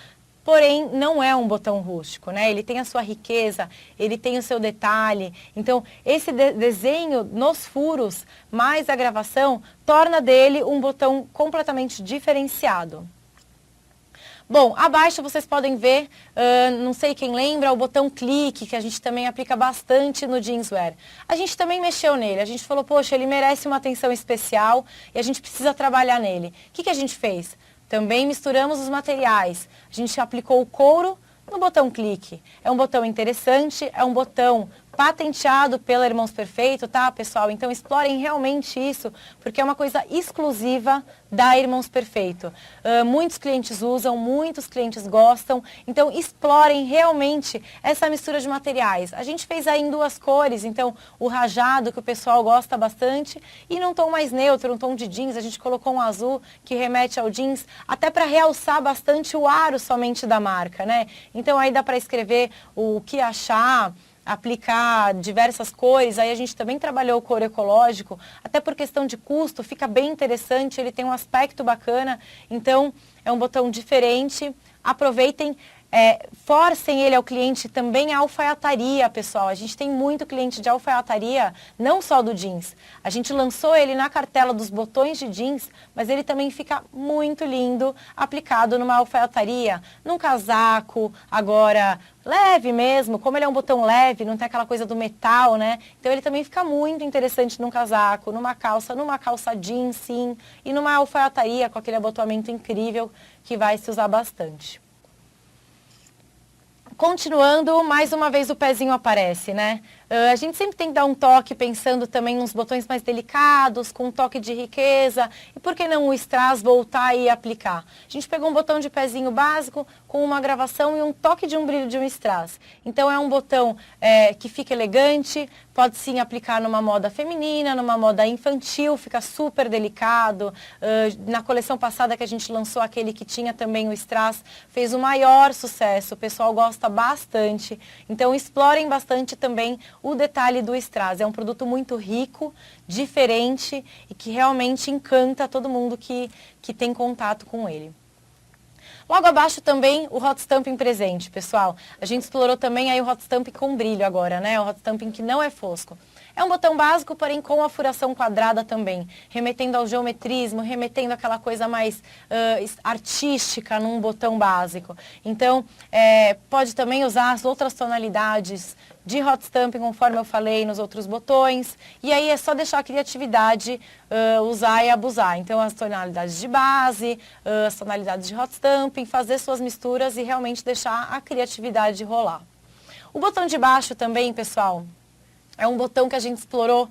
porém não é um botão rústico, né? Ele tem a sua riqueza, ele tem o seu detalhe. Então, esse desenho nos furos, mais a gravação, torna dele um botão completamente diferenciado. Bom, abaixo vocês podem ver, não sei quem lembra, o botão clique, que a gente também aplica bastante no jeanswear. A gente também mexeu nele, a gente falou, poxa, ele merece uma atenção especial e a gente precisa trabalhar nele. O que a gente fez? Também misturamos os materiais. A gente aplicou o couro no botão clique. É um botão interessante, é um botão patenteado pela Irmãos Perfeito, tá, pessoal? Então explorem realmente isso, porque é uma coisa exclusiva da Irmãos Perfeito. Muitos clientes usam, muitos clientes gostam, então explorem realmente essa mistura de materiais. A gente fez aí em duas cores, então o rajado, que o pessoal gosta bastante, e num tom mais neutro, um tom de jeans, a gente colocou um azul que remete ao jeans, até para realçar bastante o aro somente da marca, né? Então aí dá para escrever o que achar, aplicar diversas cores, aí a gente também trabalhou o couro ecológico, até por questão de custo, fica bem interessante, ele tem um aspecto bacana, então é um botão diferente, aproveitem, forcem ele ao cliente também a alfaiataria, pessoal. A gente tem muito cliente de alfaiataria, não só do jeans. A gente lançou ele na cartela dos botões de jeans, mas ele também fica muito lindo aplicado numa alfaiataria, num casaco, agora leve mesmo, como ele é um botão leve, não tem aquela coisa do metal, né? Então ele também fica muito interessante num casaco, numa calça jeans, sim, e numa alfaiataria com aquele abotoamento incrível que vai se usar bastante. Continuando, mais uma vez o pezinho aparece, né? A gente sempre tem que dar um toque pensando também nos botões mais delicados, com um toque de riqueza. E por que não o strass voltar e aplicar? A gente pegou um botão de pezinho básico com uma gravação e um toque de um brilho de um strass. Então é um botão que fica elegante, pode sim aplicar numa moda feminina, numa moda infantil, fica super delicado. Na coleção passada que a gente lançou, aquele que tinha também o strass, fez o maior sucesso, o pessoal gosta bastante. Então explorem bastante também o detalhe do strass. É um produto muito rico, diferente e que realmente encanta todo mundo que tem contato com ele. Logo abaixo também o hot stamping presente, pessoal. A gente explorou também aí o hot stamping com brilho agora, né? O hot stamping que não é fosco. É um botão básico, porém com a furação quadrada também, remetendo ao geometrismo, remetendo àquela coisa mais artística num botão básico. Então, pode também usar as outras tonalidades de hot stamping, conforme eu falei nos outros botões. E aí é só deixar a criatividade usar e abusar. Então, as tonalidades de base, as tonalidades de hot stamping, fazer suas misturas e realmente deixar a criatividade rolar. O botão de baixo também, pessoal, é um botão que a gente explorou,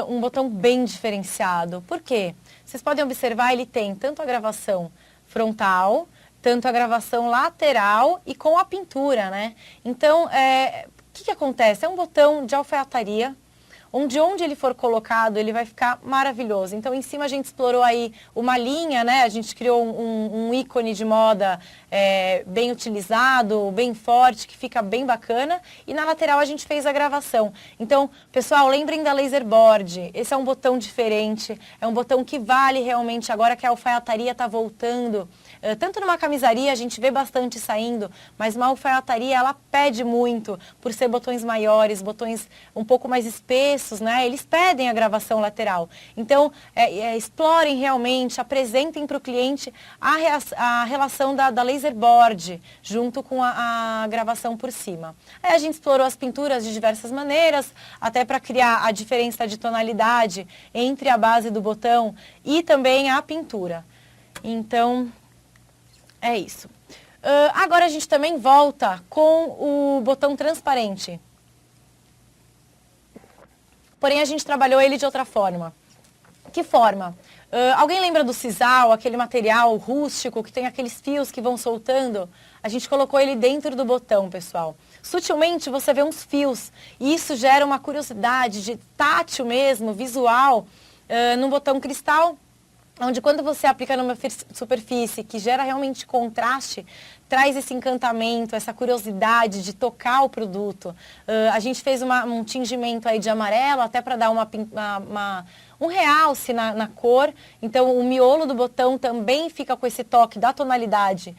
um botão bem diferenciado. Por quê? Vocês podem observar, ele tem tanto a gravação frontal, tanto a gravação lateral e com a pintura, né? Então, o que acontece? É um botão de alfaiataria, onde ele for colocado, ele vai ficar maravilhoso. Então, em cima a gente explorou aí uma linha, né? A gente criou um ícone de moda bem utilizado, bem forte, que fica bem bacana. E na lateral a gente fez a gravação. Então, pessoal, lembrem da Laser Board. Esse é um botão diferente, é um botão que vale realmente agora que a alfaiataria está voltando. Tanto numa camisaria, a gente vê bastante saindo, mas uma alfaiataria, ela pede muito por ser botões maiores, botões um pouco mais espessos, né? Eles pedem a gravação lateral. Então, explorem realmente, apresentem para o cliente a relação da Laser Board, junto com a gravação por cima. Aí a gente explorou as pinturas de diversas maneiras, até para criar a diferença de tonalidade entre a base do botão e também a pintura. Então, é isso. Agora a gente também volta com o botão transparente. Porém, a gente trabalhou ele de outra forma. Que forma? Alguém lembra do sisal, aquele material rústico que tem aqueles fios que vão soltando? A gente colocou ele dentro do botão, pessoal. Sutilmente você vê uns fios e isso gera uma curiosidade de tátil mesmo, visual, no botão cristal, onde quando você aplica numa superfície que gera realmente contraste, traz esse encantamento, essa curiosidade de tocar o produto. A gente fez um tingimento aí de amarelo, até para dar um realce na cor. Então, o miolo do botão também fica com esse toque da tonalidade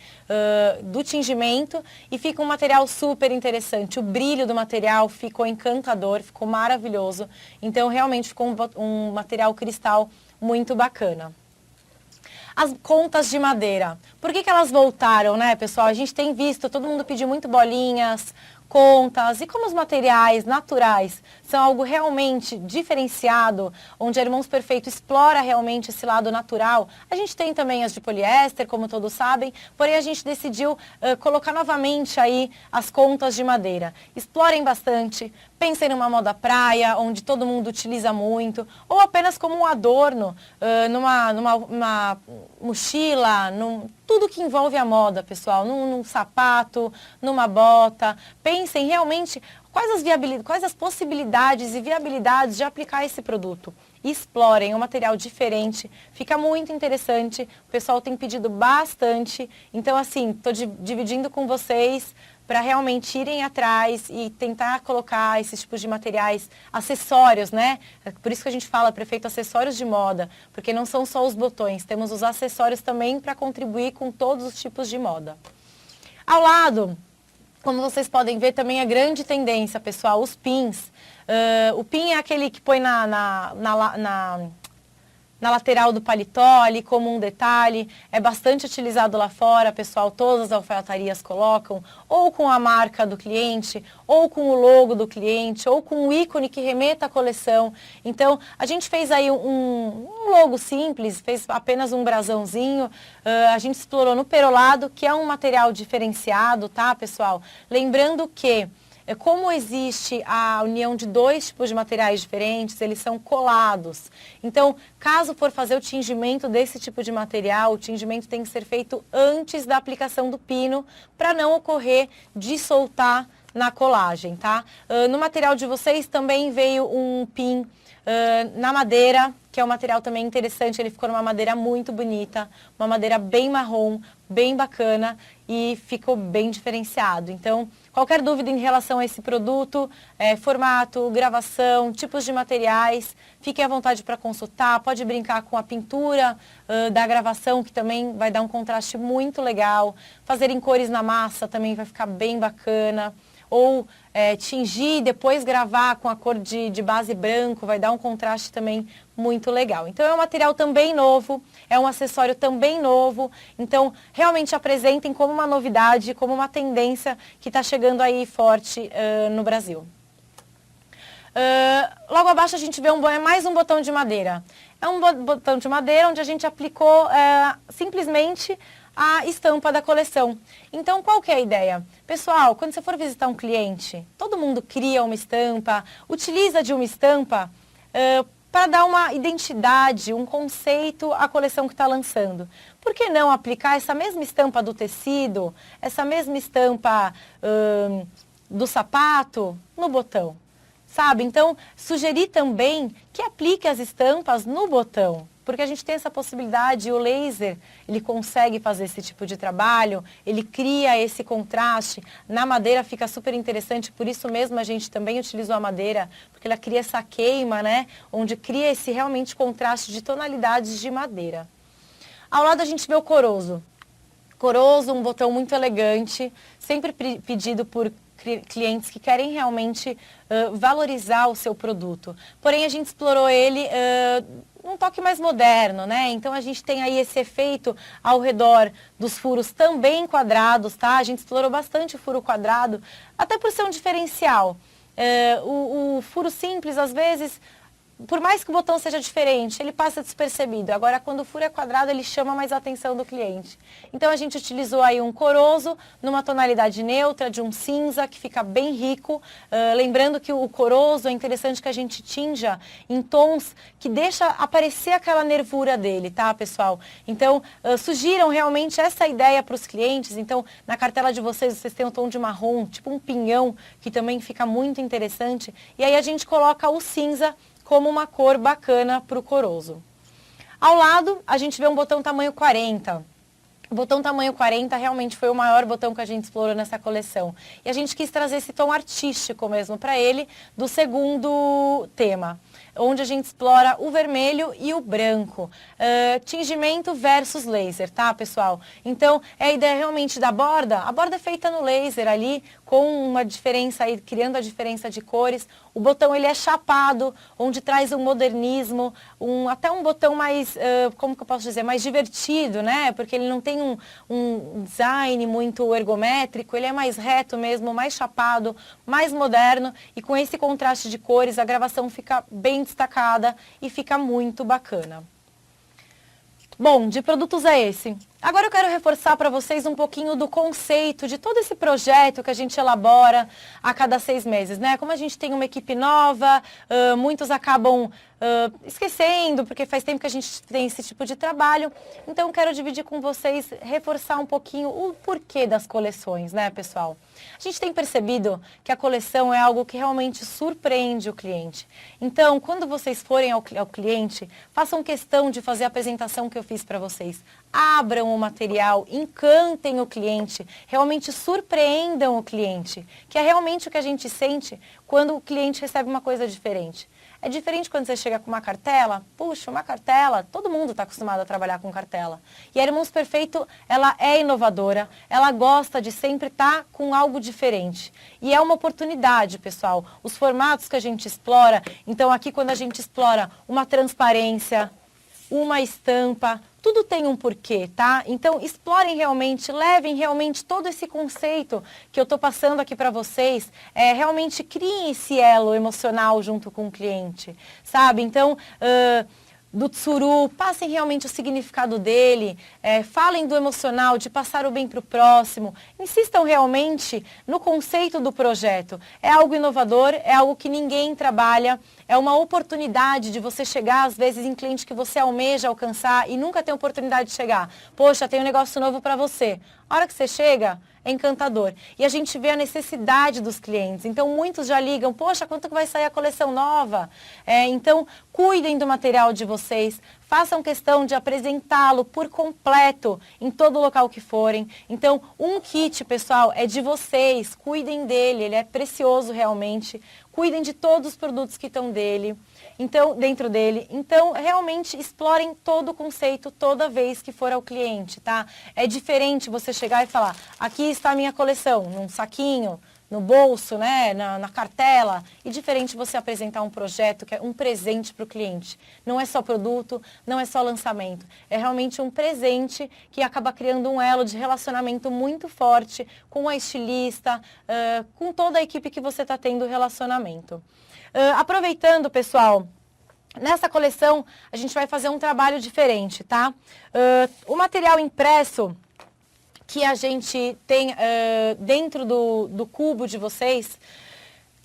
do tingimento e fica um material super interessante. O brilho do material ficou encantador, ficou maravilhoso. Então, realmente ficou um material cristal muito bacana. As contas de madeira. Por que elas voltaram, né, pessoal? A gente tem visto, todo mundo pediu muito bolinhas, contas, e como os materiais naturais são algo realmente diferenciado, onde a Irmãos Perfeito explora realmente esse lado natural, a gente tem também as de poliéster, como todos sabem, porém a gente decidiu colocar novamente aí as contas de madeira. Explorem bastante, pensem numa moda praia, onde todo mundo utiliza muito, ou apenas como um adorno, numa mochila, tudo que envolve a moda, pessoal, num sapato, numa bota. Pensem realmente quais as possibilidades e viabilidades de aplicar esse produto. Explorem, é um material diferente, fica muito interessante, o pessoal tem pedido bastante. Então, assim, estou dividindo com vocês para realmente irem atrás e tentar colocar esses tipos de materiais, acessórios, né? Por isso que a gente fala Perfeito acessórios de moda, porque não são só os botões, temos os acessórios também para contribuir com todos os tipos de moda. Ao lado, como vocês podem ver, também é grande tendência, pessoal, os pins. O pin é aquele que põe na lateral do paletó, ali como um detalhe, é bastante utilizado lá fora, pessoal, todas as alfaiatarias colocam, ou com a marca do cliente, ou com o logo do cliente, ou com o ícone que remeta à coleção. Então, a gente fez aí um logo simples, fez apenas um brasãozinho, a gente explorou no perolado, que é um material diferenciado, tá, pessoal? Lembrando que como existe a união de dois tipos de materiais diferentes, eles são colados. Então, caso for fazer o tingimento desse tipo de material, o tingimento tem que ser feito antes da aplicação do pino, para não ocorrer de soltar na colagem, tá? No material de vocês também veio um pin na madeira, que é um material também interessante, ele ficou numa madeira muito bonita, uma madeira bem marrom, bem bacana e ficou bem diferenciado. Então, qualquer dúvida em relação a esse produto, formato, gravação, tipos de materiais, fiquem à vontade para consultar, pode brincar com a pintura da gravação, que também vai dar um contraste muito legal, fazer em cores na massa também vai ficar bem bacana, ou tingir e depois gravar com a cor de base branco, vai dar um contraste também muito legal. Então, é um material também novo, é um acessório também novo, então, realmente apresentem como uma novidade, como uma tendência que está chegando aí forte no Brasil. Logo abaixo a gente vê mais um botão de madeira. É um botão de madeira onde a gente aplicou simplesmente a estampa da coleção. Então, qual que é a ideia? Pessoal, quando você for visitar um cliente, todo mundo cria uma estampa, utiliza de uma estampa para dar uma identidade, um conceito à coleção que está lançando. Por que não aplicar essa mesma estampa do tecido, essa mesma estampa do sapato no botão? sabe? Então, sugerir também que aplique as estampas no botão, porque a gente tem essa possibilidade, o laser, ele consegue fazer esse tipo de trabalho, ele cria esse contraste, na madeira fica super interessante, por isso mesmo a gente também utilizou a madeira, porque ela cria essa queima, né, onde cria esse realmente contraste de tonalidades de madeira. Ao lado a gente vê o corozo. Corozo, um botão muito elegante, sempre pedido por clientes que querem realmente valorizar o seu produto. Porém, a gente explorou ele num toque mais moderno, né? Então, a gente tem aí esse efeito ao redor dos furos também quadrados, tá? A gente explorou bastante o furo quadrado, até por ser um diferencial. O furo simples, às vezes, por mais que o botão seja diferente, ele passa despercebido. Agora, quando o furo é quadrado, ele chama mais a atenção do cliente. Então, a gente utilizou aí um corozo numa tonalidade neutra, de um cinza, que fica bem rico. Lembrando que o corozo é interessante que a gente tinja em tons que deixa aparecer aquela nervura dele, tá, pessoal? Então, sugiram realmente essa ideia para os clientes. Então, na cartela de vocês têm um tom de marrom, tipo um pinhão, que também fica muito interessante. E aí, a gente coloca o cinza como uma cor bacana para o corozo. Ao lado, a gente vê um botão tamanho 40. O botão tamanho 40 realmente foi o maior botão que a gente explorou nessa coleção. E a gente quis trazer esse tom artístico mesmo para ele, do segundo tema, onde a gente explora o vermelho e o branco. Tingimento versus laser, tá, pessoal? Então, é a ideia realmente da borda. A borda é feita no laser ali, com uma diferença aí, criando a diferença de cores. O botão, ele é chapado, onde traz um modernismo, até um botão mais, como que eu posso dizer, mais divertido, né? Porque ele não tem um design muito ergométrico, ele é mais reto mesmo, mais chapado, mais moderno. E com esse contraste de cores, a gravação fica bem destacada e fica muito bacana. Bom, de produtos é esse. Agora eu quero reforçar para vocês um pouquinho do conceito de todo esse projeto que a gente elabora a cada 6 meses, né? Como a gente tem uma equipe nova, muitos acabam esquecendo, porque faz tempo que a gente tem esse tipo de trabalho. Então, quero dividir com vocês, reforçar um pouquinho o porquê das coleções, né, pessoal? A gente tem percebido que a coleção é algo que realmente surpreende o cliente. Então, quando vocês forem ao cliente, façam questão de fazer a apresentação que eu fiz para vocês. Abram o material, encantem o cliente, realmente surpreendam o cliente, que é realmente o que a gente sente quando o cliente recebe uma coisa diferente. É diferente quando você chega com uma cartela, puxa, uma cartela, todo mundo está acostumado a trabalhar com cartela. E a Irmãos Perfeito, ela é inovadora, ela gosta de sempre estar com algo diferente. E é uma oportunidade, pessoal. Os formatos que a gente explora, então aqui quando a gente explora uma transparência, uma estampa, tudo tem um porquê, tá? Então, explorem realmente, levem realmente todo esse conceito que eu estou passando aqui para vocês, realmente criem esse elo emocional junto com o cliente, sabe? Então, do tsuru, passem realmente o significado dele, falem do emocional, de passar o bem para o próximo, insistam realmente no conceito do projeto. É algo inovador, é algo que ninguém trabalha, é uma oportunidade de você chegar, às vezes, em cliente que você almeja alcançar e nunca tem oportunidade de chegar. Poxa, tem um negócio novo para você. A hora que você chega, é encantador. E a gente vê a necessidade dos clientes. Então, muitos já ligam, poxa, quanto que vai sair a coleção nova? Então, cuidem do material de vocês, façam questão de apresentá-lo por completo em todo local que forem. Então, um kit, pessoal, é de vocês, cuidem dele, ele é precioso realmente. Cuidem de todos os produtos que estão dentro dele. Então, realmente, explorem todo o conceito toda vez que for ao cliente, tá? É diferente você chegar e falar, aqui está a minha coleção, num saquinho, no bolso, né, na cartela. E diferente você apresentar um projeto que é um presente para o cliente. Não é só produto, não é só lançamento. É realmente um presente que acaba criando um elo de relacionamento muito forte com a estilista, com toda a equipe que você está tendo relacionamento. Aproveitando, pessoal, nessa coleção a gente vai fazer um trabalho diferente, tá? O material impresso que a gente tem dentro do cubo de vocês,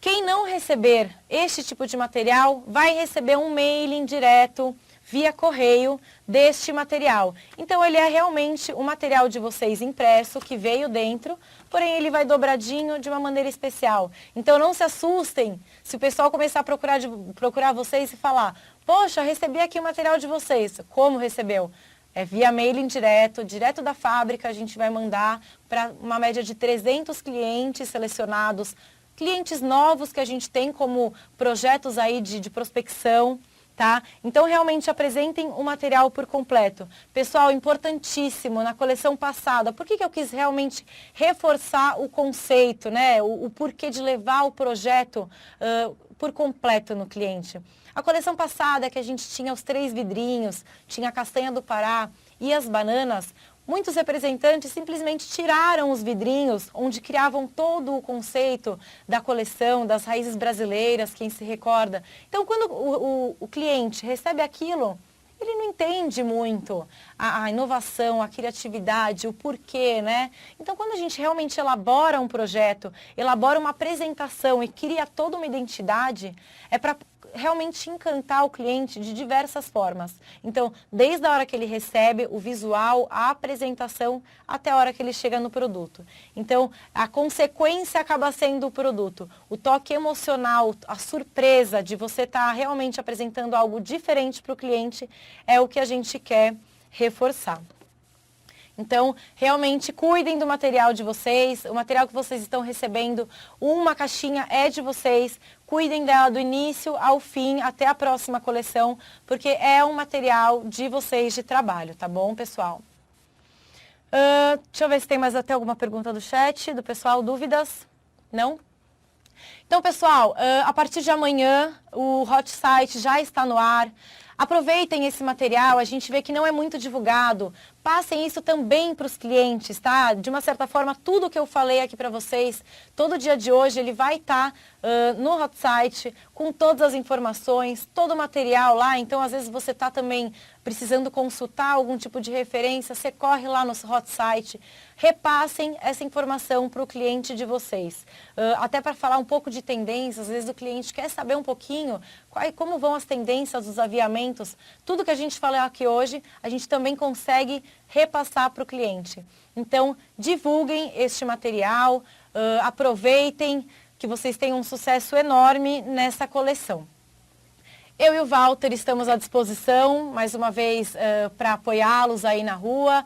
quem não receber este tipo de material vai receber um mailing direto via correio deste material. Então ele é realmente o material de vocês impresso que veio dentro, porém ele vai dobradinho de uma maneira especial. Então não se assustem se o pessoal começar a procurar vocês e falar: poxa, recebi aqui o material de vocês. Como recebeu? É via mailing direto da fábrica. A gente vai mandar para uma média de 300 clientes selecionados, clientes novos que a gente tem como projetos aí de prospecção. Tá? Então, realmente apresentem o material por completo. Pessoal, importantíssimo, na coleção passada, por que eu quis realmente reforçar o conceito, né? O porquê de levar o projeto por completo no cliente? A coleção passada, que a gente tinha os 3 vidrinhos, tinha a castanha do Pará e as bananas, muitos representantes simplesmente tiraram os vidrinhos, onde criavam todo o conceito da coleção, das raízes brasileiras, quem se recorda. Então, quando o cliente recebe aquilo, ele não entende muito a inovação, a criatividade, o porquê, né? Então, quando a gente realmente elabora um projeto, elabora uma apresentação e cria toda uma identidade, é para realmente encantar o cliente de diversas formas. Então, desde a hora que ele recebe o visual, a apresentação, até a hora que ele chega no produto. Então, a consequência acaba sendo o produto. O toque emocional, a surpresa de você estar realmente apresentando algo diferente para o cliente é o que a gente quer reforçar. Então, realmente cuidem do material de vocês, o material que vocês estão recebendo, uma caixinha é de vocês, cuidem dela do início ao fim, até a próxima coleção, porque é um material de vocês de trabalho, tá bom, pessoal? Deixa eu ver se tem mais até alguma pergunta do chat, do pessoal, dúvidas? Não? Então, pessoal, a partir de amanhã o Hot Site já está no ar. Aproveitem esse material, a gente vê que não é muito divulgado. Passem isso também para os clientes, tá? De uma certa forma, tudo que eu falei aqui para vocês, todo dia de hoje, ele vai estar no Hot Site, com todas as informações, todo o material lá. Então, às vezes, você está também precisando consultar algum tipo de referência, você corre lá no Hot Site. Repassem essa informação para o cliente de vocês. Até para falar um pouco de tendências, às vezes o cliente quer saber um pouquinho como vão as tendências dos aviamentos. Tudo que a gente falou aqui hoje, a gente também consegue repassar para o cliente. Então, divulguem este material, aproveitem que vocês tenham um sucesso enorme nessa coleção. Eu e o Walter estamos à disposição, mais uma vez, para apoiá-los aí na rua.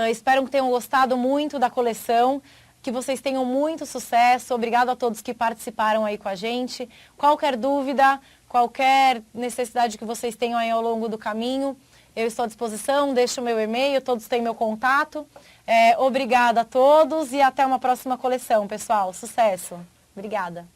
Espero que tenham gostado muito da coleção, que vocês tenham muito sucesso. Obrigado a todos que participaram aí com a gente. Qualquer dúvida, qualquer necessidade que vocês tenham aí ao longo do caminho, eu estou à disposição, deixo o meu e-mail, todos têm meu contato. Obrigada a todos e até uma próxima coleção, pessoal. Sucesso! Obrigada!